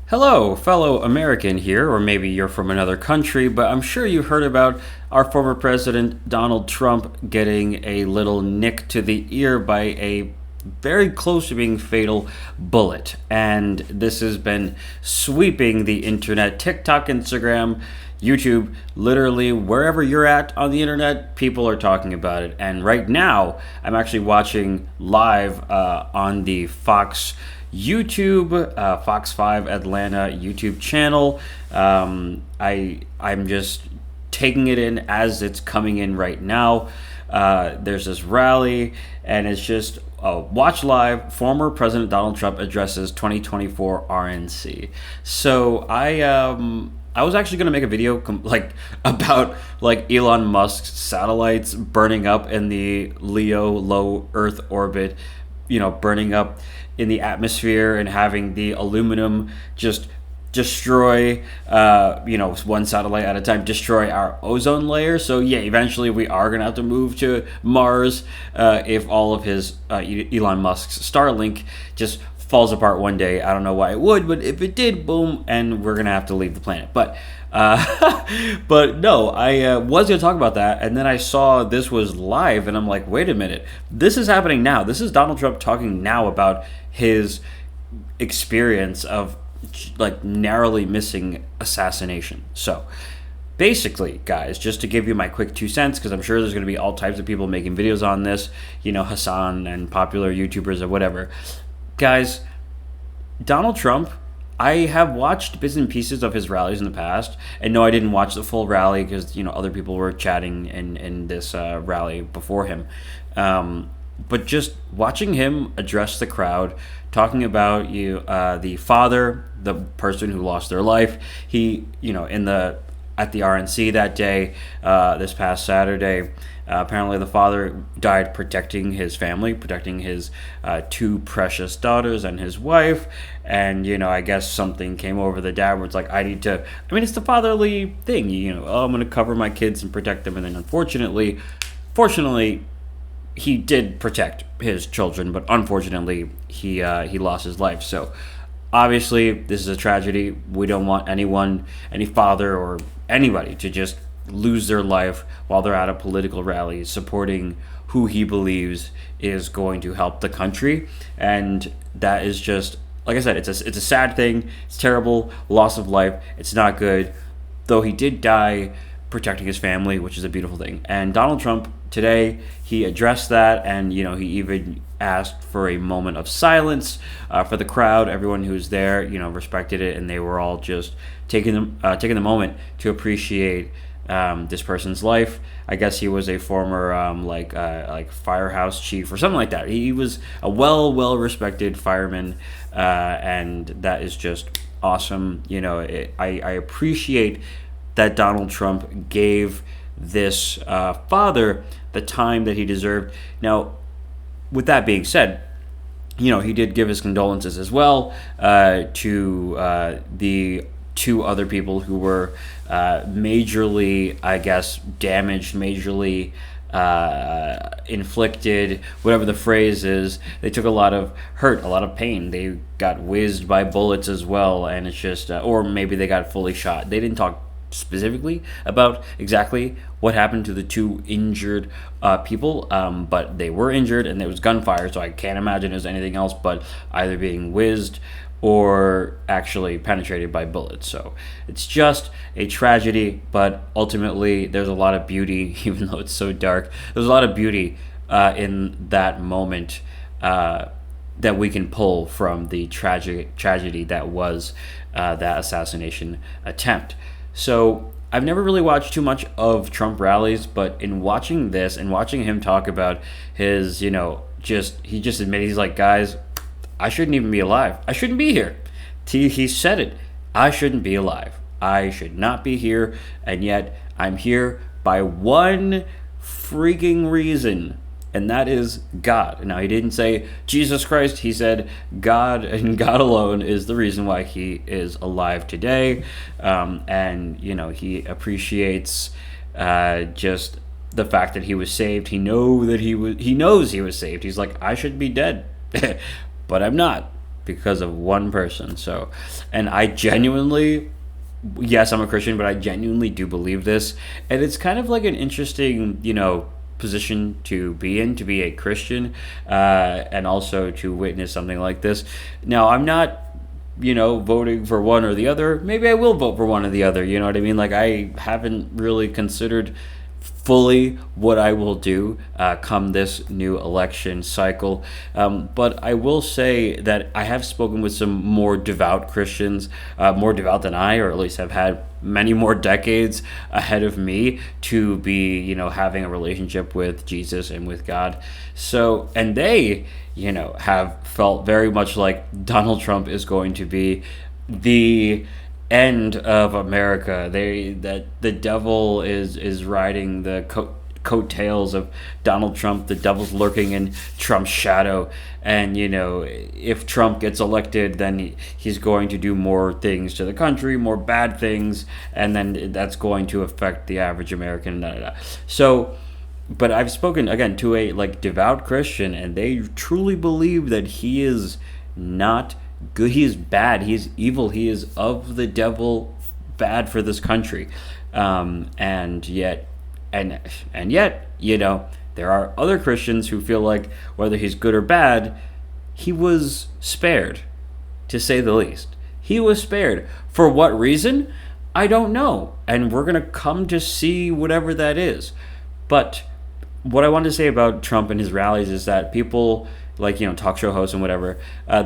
Hello, fellow American here, or maybe you're from another country, but I'm sure you heard about our former president Donald Trump getting a little nick to the ear by a very close to being fatal bullet. And this has been sweeping the internet, TikTok, Instagram, YouTube, literally wherever you're at on the internet, people are talking about it. And right now, I'm actually watching live on the Fox 5 Atlanta YouTube channel. I'm just taking it in as it's coming in right now. There's this rally, and it's just watch live. Former President Donald Trump addresses 2024 RNC. So I was actually going to make a video about Elon Musk's satellites burning up in the Leo low Earth orbit, burning up in the atmosphere and having the aluminum just destroy, one satellite at a time, destroy our ozone layer. So yeah, eventually we are going to have to move to Mars if all of his Elon Musk's Starlink just falls apart one day. I don't know why it would, but if it did, boom, and we're going to have to leave the planet. But but no, I was going to talk about that, and then I saw this was live, and I'm like, wait a minute, this is happening now. This is Donald Trump talking now about his experience of narrowly missing assassination. So basically, guys, just to give you my quick 2 cents, because I'm sure there's going to be all types of people making videos on this, Hassan and popular YouTubers or whatever. Guys, Donald Trump, I have watched bits and pieces of his rallies in the past, and no, I didn't watch the full rally because other people were chatting in this rally before him. But just watching him address the crowd, talking about the father, the person who lost their life, he at the RNC that day, this past Saturday. Apparently, the father died protecting his family, protecting his two precious daughters and his wife. And, I guess something came over the dad where it's like, it's the fatherly thing, I'm going to cover my kids and protect them. And then fortunately, he did protect his children, but unfortunately, he lost his life. So, obviously, this is a tragedy. We don't want any father or anybody to just lose their life while they're at a political rally supporting who he believes is going to help the country. And that is just, like I said, it's a sad thing. It's terrible. Loss of life. It's not good. Though he did die protecting his family, which is a beautiful thing. And Donald Trump today, he addressed that, and he even asked for a moment of silence for the crowd. Everyone who's there, respected it, and they were all just taking the moment to appreciate this person's life. I guess he was a former firehouse chief or something like that. He was a well respected fireman, and that is just awesome. I appreciate that Donald Trump gave this father the time that he deserved. Now, with that being said, he did give his condolences as well to the two other people who were majorly, I guess, damaged, majorly inflicted, whatever the phrase is. They took a lot of hurt, a lot of pain. They got whizzed by bullets as well, and it's just, or maybe they got fully shot. They didn't talk specifically about exactly what happened to the two injured people, but they were injured, and it was gunfire, so I can't imagine it was anything else but either being whizzed or actually penetrated by bullets. So it's just a tragedy, but ultimately there's a lot of beauty, even though it's so dark. There's a lot of beauty in that moment that we can pull from the tragedy that was that assassination attempt. So I've never really watched too much of Trump rallies, but in watching this and watching him talk about his, he just admitted, he's like, guys, I shouldn't even be alive. I shouldn't be here. He said it. I shouldn't be alive. I should not be here. And yet I'm here by one freaking reason. And that is God. Now, he didn't say Jesus Christ. He said God, and God alone is the reason why he is alive today. And, he appreciates just the fact that he was saved. He knows he was saved. He's like, I should be dead. But I'm not. because of one person. So, and I genuinely, yes, I'm a Christian, but I genuinely do believe this. And it's kind of like an interesting, position to be in, to be a Christian, and also to witness something like this. Now, I'm not, voting for one or the other. Maybe I will vote for one or the other. You know what I mean? Like, I haven't really considered fully what I will do come this new election cycle. But I will say that I have spoken with some more devout Christians, more devout than I, or at least have had many more decades ahead of me to be, having a relationship with Jesus and with God. So, and they, have felt very much like Donald Trump is going to be the end of America. That the devil is riding the coattails of Donald Trump. The devil's lurking in Trump's shadow, and if Trump gets elected, then he's going to do more things to the country, more bad things, and then that's going to affect the average American. So, but I've spoken again to a devout Christian, and they truly believe that he is not good. He is bad. He is evil. He is of the devil, bad for this country. And yet, there are other Christians who feel like whether he's good or bad, he was spared, to say the least. He was spared. For what reason? I don't know. And we're going to come to see whatever that is. But what I wanted to say about Trump and his rallies is that people, talk show hosts and whatever,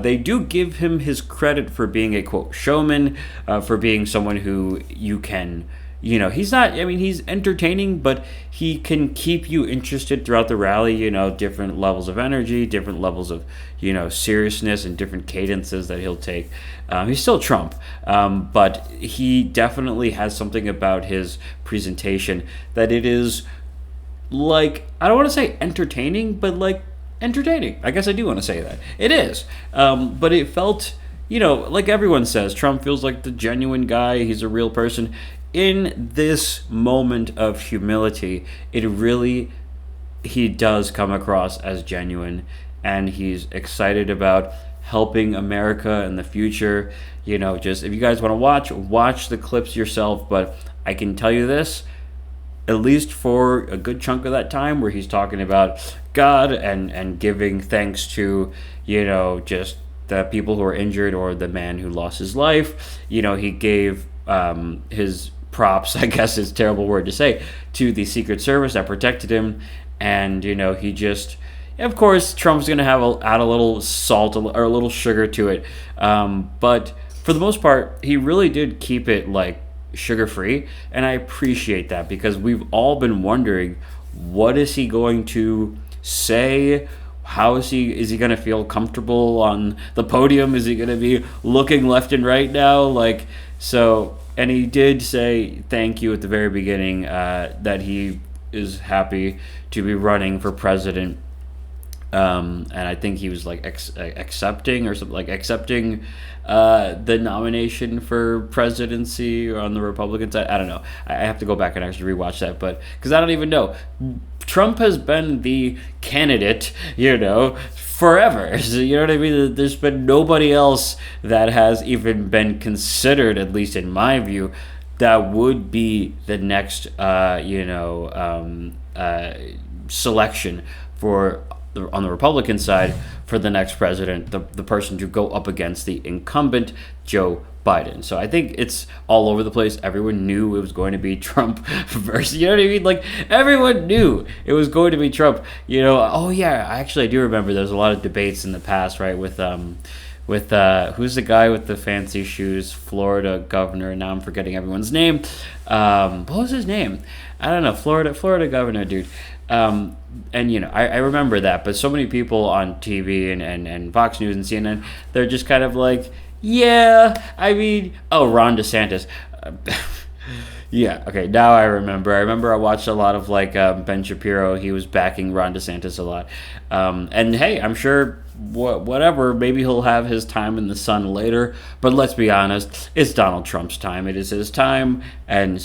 they do give him his credit for being a, quote, showman, for being someone who you can, he's not, he's entertaining, but he can keep you interested throughout the rally, different levels of energy, different levels of, seriousness and different cadences that he'll take. He's still Trump, but he definitely has something about his presentation that it is I don't want to say entertaining, but entertaining. I guess I do want to say that. It is. But it felt, like everyone says, Trump feels like the genuine guy. He's a real person. In this moment of humility, he does come across as genuine, and he's excited about helping America in the future. Just if you guys want to watch the clips yourself, but I can tell you this, at least for a good chunk of that time where he's talking about God and giving thanks to, just the people who are injured or the man who lost his life. He gave his props, I guess is a terrible word to say, to the Secret Service that protected him. And, he just, of course, Trump's going to add a little salt or a little sugar to it. But for the most part, he really did keep it sugar-free, and I appreciate that, because we've all been wondering, what is he going to say? How is he going to feel comfortable on the podium? Is he going to be looking left and right now? So, and he did say thank you at the very beginning, that he is happy to be running for president. And I think he was accepting or something, accepting the nomination for presidency on the Republican side. I don't know. I have to go back and actually rewatch that, but because I don't even know. Trump has been the candidate, forever. So, you know what I mean? There's been nobody else that has even been considered, at least in my view, that would be the next, selection for on the Republican side for the next president, the person to go up against the incumbent Joe Biden. So I think it's all over the place. Everyone knew it was going to be Trump versus, you know what I mean? Everyone knew it was going to be Trump. Oh yeah, I do remember there's a lot of debates in the past, right? With who's the guy with the fancy shoes, Florida governor. Now I'm forgetting everyone's name. What was his name? I don't know. Florida governor, dude. And I remember that, but so many people on TV and Fox News and CNN, they're just kind of Ron DeSantis. Yeah, okay, now I remember. I watched a lot of like Ben Shapiro. He was backing Ron DeSantis a lot. And hey, I'm sure whatever, maybe he'll have his time in the sun later. But let's be honest, it's Donald Trump's time. It is his time, and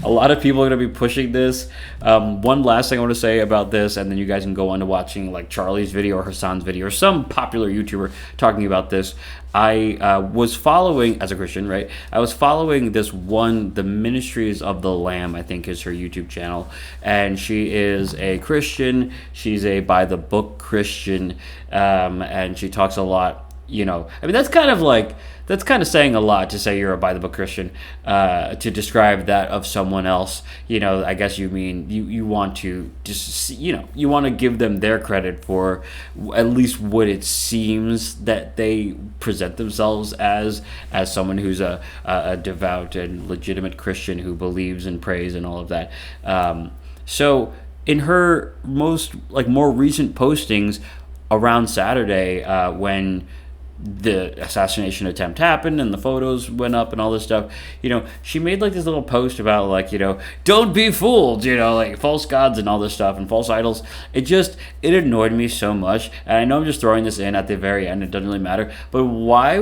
a lot of people are going to be pushing this. One last thing I want to say about this, and then you guys can go on to watching like Charlie's video or Hassan's video or some popular YouTuber talking about this. I was following, as a Christian, right? I was following this one, the Ministries of the Lamb, I think is her YouTube channel. And she is a Christian. She's a by the book Christian. And she talks a lot, you know. I mean, that's kind of saying a lot to say you're a by the book Christian, to describe that of someone else. You know, I guess you mean you want to just, you know, you want to give them their credit for at least what it seems that they present themselves as someone who's a devout and legitimate Christian who believes and prays and all of that. So in her more recent postings around Saturday, when the assassination attempt happened and the photos went up and all this stuff, you know, she made like this little post about like, you know, don't be fooled, you know, like false gods and all this stuff and false idols. It annoyed me so much. And I know I'm just throwing this in at the very end, it doesn't really matter, but why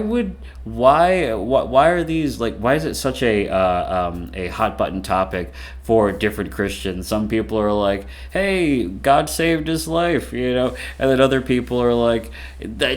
are these, like, why is it such a hot button topic for different Christians? Some people are like, hey, God saved his life, you know, and then other people are like,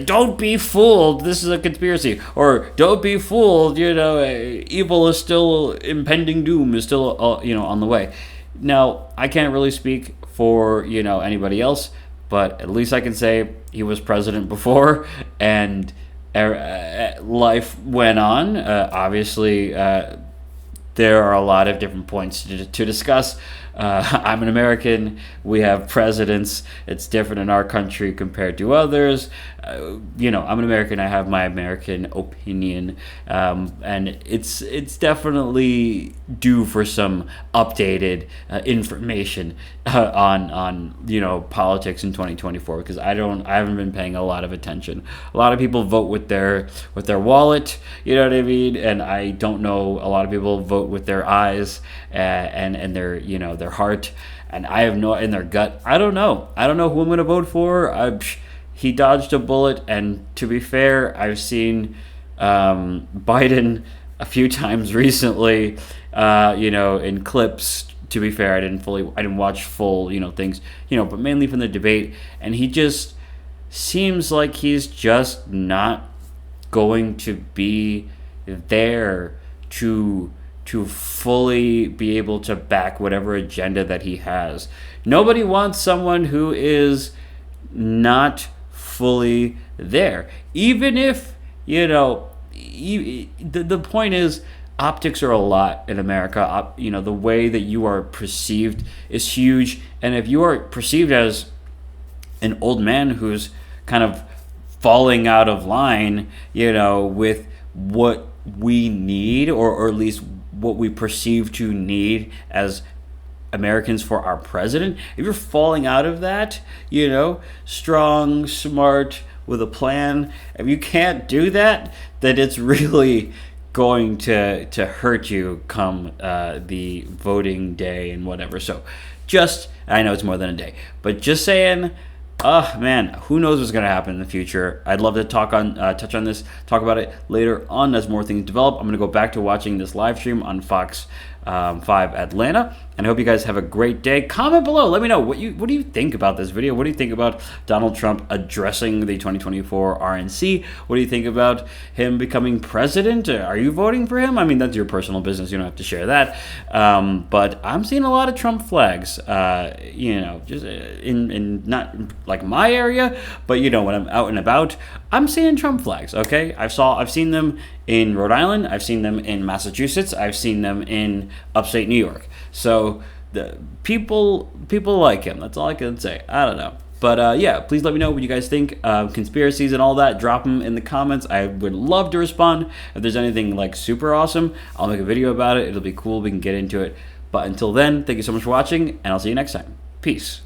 don't be fooled, this is a conspiracy, or don't be fooled, you know, evil is still, impending doom is still, you know, on the way. Now, I can't really speak for, you know, anybody else, but at least I can say he was president before, and life went on. Obviously, there are a lot of different points to discuss. I'm an American. We have presidents. It's different in our country compared to others. You know, I'm an American. I have my American opinion, and it's definitely due for some updated information on you know, politics in 2024, because I haven't been paying a lot of attention. A lot of people vote with their wallet, you know what I mean, and I don't know. A lot of people vote with their eyes and their, you know, their heart, and I have no, in their gut. I don't know who I'm going to vote for. He dodged a bullet, and to be fair, I've seen Biden a few times recently, you know, in clips. To be fair, I didn't watch full, you know, things, you know, but mainly from the debate, and he just seems like he's just not going to be there to fully be able to back whatever agenda that he has. Nobody wants someone who is not fully there, even if, you know, the point is, optics are a lot in America. You know, the way that you are perceived is huge, and if you are perceived as an old man who's kind of falling out of line, you know, with what we need, or at least what we perceive to need as Americans for our president, if you're falling out of that, you know, strong, smart, with a plan, if you can't do that, then it's really going to hurt you come the voting day and whatever. So just, I know it's more than a day, but just saying, man, who knows what's going to happen in the future. I'd love to touch on this, talk about it later on as more things develop. I'm going to go back to watching this live stream on Fox 5 Atlanta, and I hope you guys have a great day. Comment below, let me know what do you think about this video. What do you think about Donald Trump addressing the 2024 RNC? What do you think about him becoming president? Are you voting for him? I mean, that's your personal business, you don't have to share that, but I'm seeing a lot of Trump flags, you know, just in not like my area, but you know, when I'm out and about, I'm seeing Trump flags. Okay, I've seen them in Rhode Island, I've seen them in Massachusetts, I've seen them in upstate New York. So the people like him. That's all I can say. I don't know. But yeah, please let me know what you guys think of conspiracies and all that. Drop them in the comments. I would love to respond. If there's anything like super awesome, I'll make a video about it. It'll be cool. We can get into it. But until then, thank you so much for watching, and I'll see you next time. Peace.